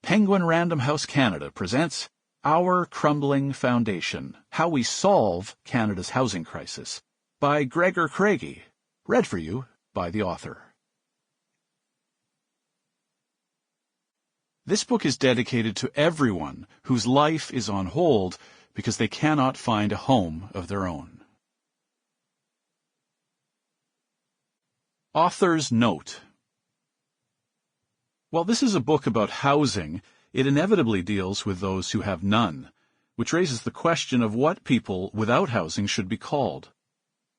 Penguin Random House Canada presents Our Crumbling Foundation, How We Solve Canada's Housing Crisis, by Gregor Craigie, read for you by the author. This book is dedicated to everyone whose life is on hold because they cannot find a home of their own. Author's Note. While this is a book about housing, it inevitably deals with those who have none, which raises the question of what people without housing should be called.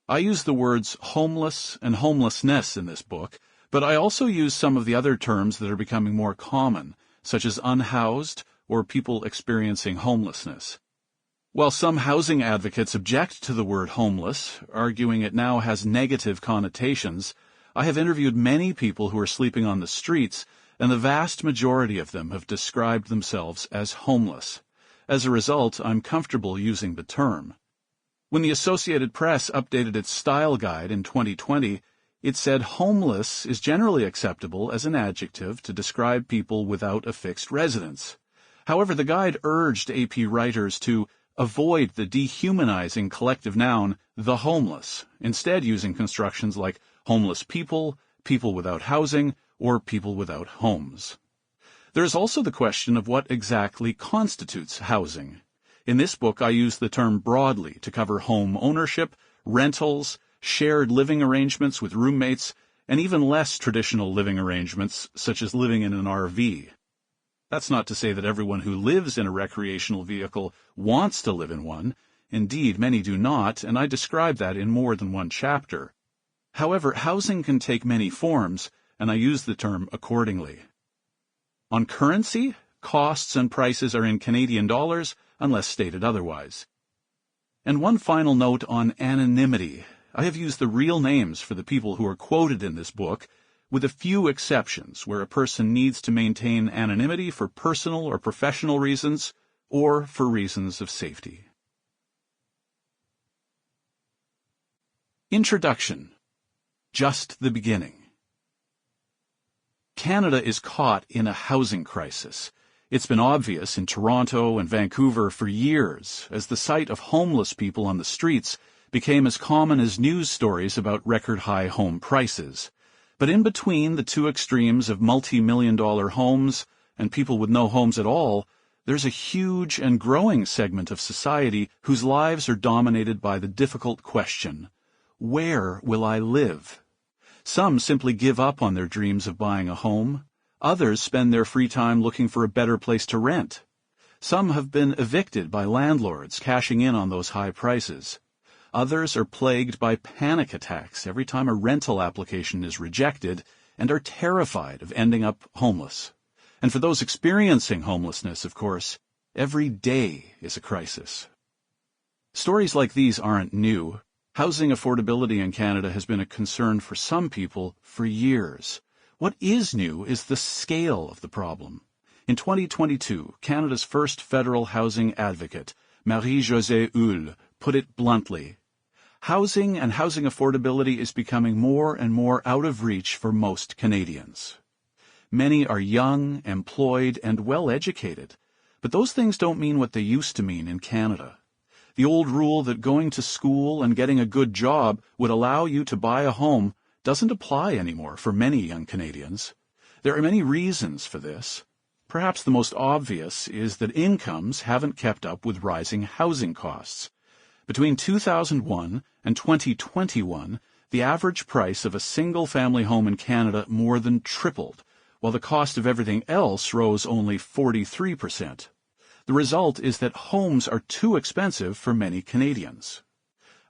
I use the words homeless and homelessness in this book, but I also use some of the other terms that are becoming more common, such as unhoused or people experiencing homelessness. While some housing advocates object to the word homeless, arguing it now has negative connotations, I have interviewed many people who are sleeping on the streets, and the vast majority of them have described themselves as homeless. As a result, I'm comfortable using the term. When the Associated Press updated its style guide in 2020, it said homeless is generally acceptable as an adjective to describe people without a fixed residence. However, the guide urged AP writers to avoid the dehumanizing collective noun, the homeless, instead using constructions like homeless people, people without housing, or people without homes. There is also the question of what exactly constitutes housing. In this book, I use the term broadly to cover home ownership, rentals, shared living arrangements with roommates, and even less traditional living arrangements, such as living in an RV. That's not to say that everyone who lives in a recreational vehicle wants to live in one. Indeed, many do not, and I describe that in more than one chapter. However, housing can take many forms, and I use the term accordingly. On currency, costs and prices are in Canadian dollars, unless stated otherwise. And one final note on anonymity. I have used the real names for the people who are quoted in this book, with a few exceptions where a person needs to maintain anonymity for personal or professional reasons, or for reasons of safety. Introduction. Just the beginning. Canada is caught in a housing crisis. It's been obvious in Toronto and Vancouver for years, as the sight of homeless people on the streets became as common as news stories about record-high home prices. But in between the two extremes of multi-million-dollar homes and people with no homes at all, there's a huge and growing segment of society whose lives are dominated by the difficult question, where will I live? Some simply give up on their dreams of buying a home. Others spend their free time looking for a better place to rent. Some have been evicted by landlords cashing in on those high prices. Others are plagued by panic attacks every time a rental application is rejected and are terrified of ending up homeless. And for those experiencing homelessness, of course, every day is a crisis. Stories like these aren't new. Housing affordability in Canada has been a concern for some people for years. What is new is the scale of the problem. In 2022, Canada's first federal housing advocate, Marie-Josée Hull, put it bluntly, housing and housing affordability is becoming more and more out of reach for most Canadians. Many are young, employed, and well-educated, but those things don't mean what they used to mean in Canada. The old rule that going to school and getting a good job would allow you to buy a home doesn't apply anymore for many young Canadians. There are many reasons for this. Perhaps the most obvious is that incomes haven't kept up with rising housing costs. Between 2001 and 2021, the average price of a single-family home in Canada more than tripled, while the cost of everything else rose only 43%. The result is that homes are too expensive for many Canadians.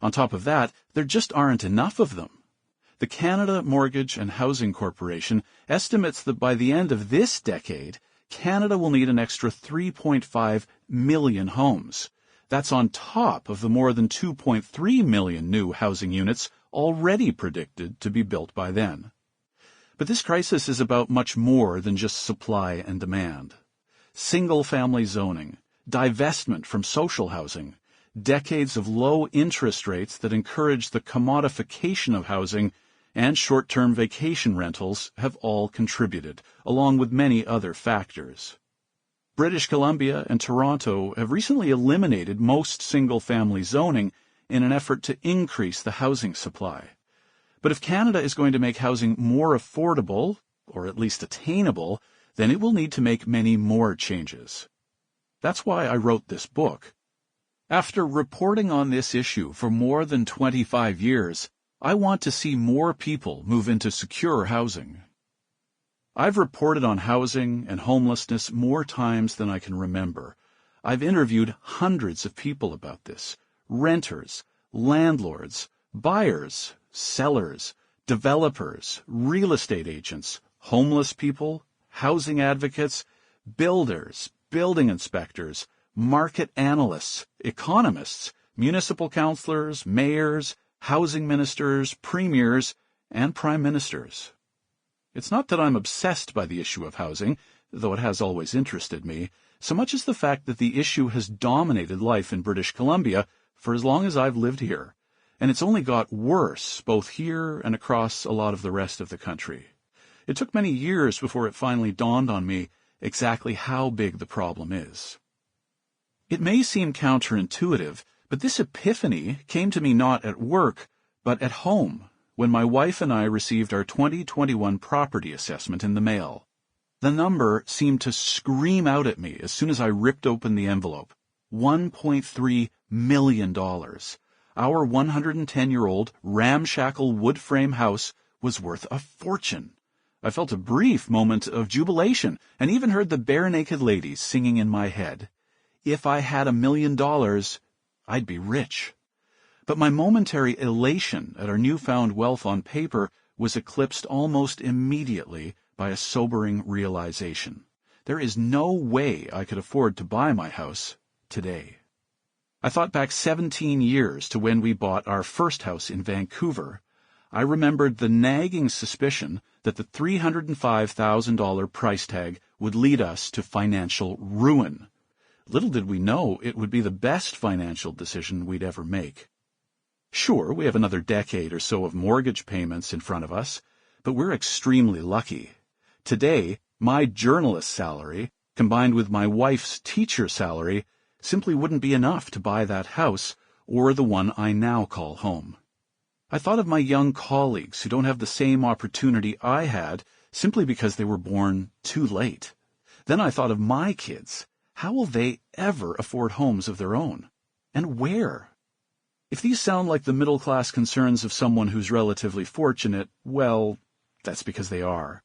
On top of that, there just aren't enough of them. The Canada Mortgage and Housing Corporation estimates that by the end of this decade, Canada will need an extra 3.5 million homes. That's on top of the more than 2.3 million new housing units already predicted to be built by then. But this crisis is about much more than just supply and demand. Single-family zoning, divestment from social housing, decades of low interest rates that encourage the commodification of housing, and short-term vacation rentals have all contributed, along with many other factors. British Columbia and Toronto have recently eliminated most single-family zoning in an effort to increase the housing supply. But if Canada is going to make housing more affordable, or at least attainable, then it will need to make many more changes. That's why I wrote this book. After reporting on this issue for more than 25 years, I want to see more people move into secure housing. I've reported on housing and homelessness more times than I can remember. I've interviewed hundreds of people about this: renters, landlords, buyers, sellers, developers, real estate agents, homeless people, housing advocates, builders, building inspectors, market analysts, economists, municipal councillors, mayors, housing ministers, premiers, and prime ministers. It's not that I'm obsessed by the issue of housing, though it has always interested me, so much as the fact that the issue has dominated life in British Columbia for as long as I've lived here, and it's only got worse both here and across a lot of the rest of the country. It took many years before it finally dawned on me exactly how big the problem is. It may seem counterintuitive, but this epiphany came to me not at work, but at home, when my wife and I received our 2021 property assessment in the mail. The number seemed to scream out at me as soon as I ripped open the envelope. $1.3 million. Our 110-year-old ramshackle wood frame house was worth a fortune. I felt a brief moment of jubilation and even heard the bare-naked ladies singing in my head. If I had $1 million, I'd be rich. But my momentary elation at our newfound wealth on paper was eclipsed almost immediately by a sobering realization. There is no way I could afford to buy my house today. I thought back 17 years to when we bought our first house in Vancouver. I remembered the nagging suspicion that the $305,000 price tag would lead us to financial ruin. Little did we know it would be the best financial decision we'd ever make. Sure, we have another decade or so of mortgage payments in front of us, but we're extremely lucky. Today, my journalist salary, combined with my wife's teacher salary, simply wouldn't be enough to buy that house or the one I now call home. I thought of my young colleagues who don't have the same opportunity I had simply because they were born too late. Then I thought of my kids. How will they ever afford homes of their own? And where? If these sound like the middle-class concerns of someone who's relatively fortunate, well, that's because they are.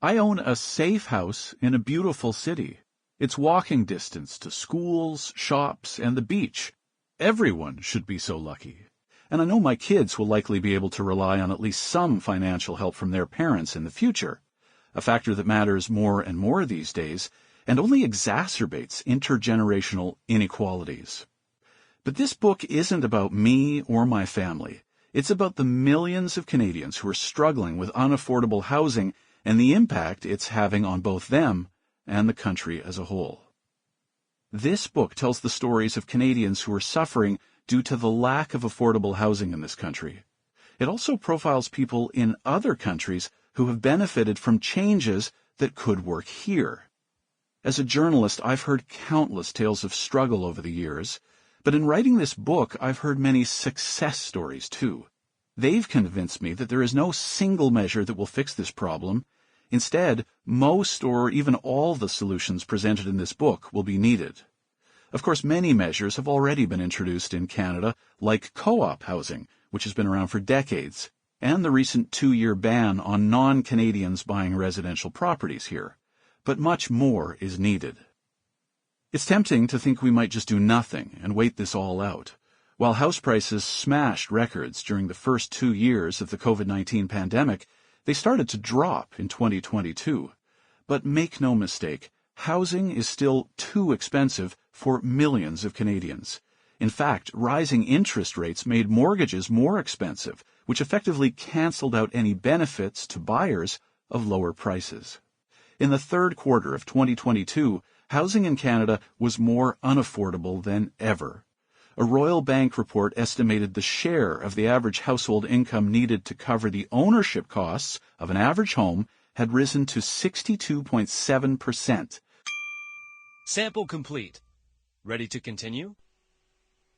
I own a safe house in a beautiful city. It's walking distance to schools, shops, and the beach. Everyone should be so lucky. And I know my kids will likely be able to rely on at least some financial help from their parents in the future, a factor that matters more and more these days, and only exacerbates intergenerational inequalities. But this book isn't about me or my family. It's about the millions of Canadians who are struggling with unaffordable housing and the impact it's having on both them and the country as a whole. This book tells the stories of Canadians who are suffering due to the lack of affordable housing in this country. It also profiles people in other countries who have benefited from changes that could work here. As a journalist, I've heard countless tales of struggle over the years, but in writing this book, I've heard many success stories too. They've convinced me that there is no single measure that will fix this problem. Instead, most or even all the solutions presented in this book will be needed. Of course, many measures have already been introduced in Canada, like co-op housing, which has been around for decades, and the recent 2-year ban on non-Canadians buying residential properties here. But much more is needed. It's tempting to think we might just do nothing and wait this all out. While house prices smashed records during the first 2 years of the COVID-19 pandemic, they started to drop in 2022. But make no mistake, housing is still too expensive for millions of Canadians. In fact, rising interest rates made mortgages more expensive, which effectively canceled out any benefits to buyers of lower prices. In the third quarter of 2022, housing in Canada was more unaffordable than ever. A Royal Bank report estimated the share of the average household income needed to cover the ownership costs of an average home had risen to 62.7%. Sample complete. Ready to continue?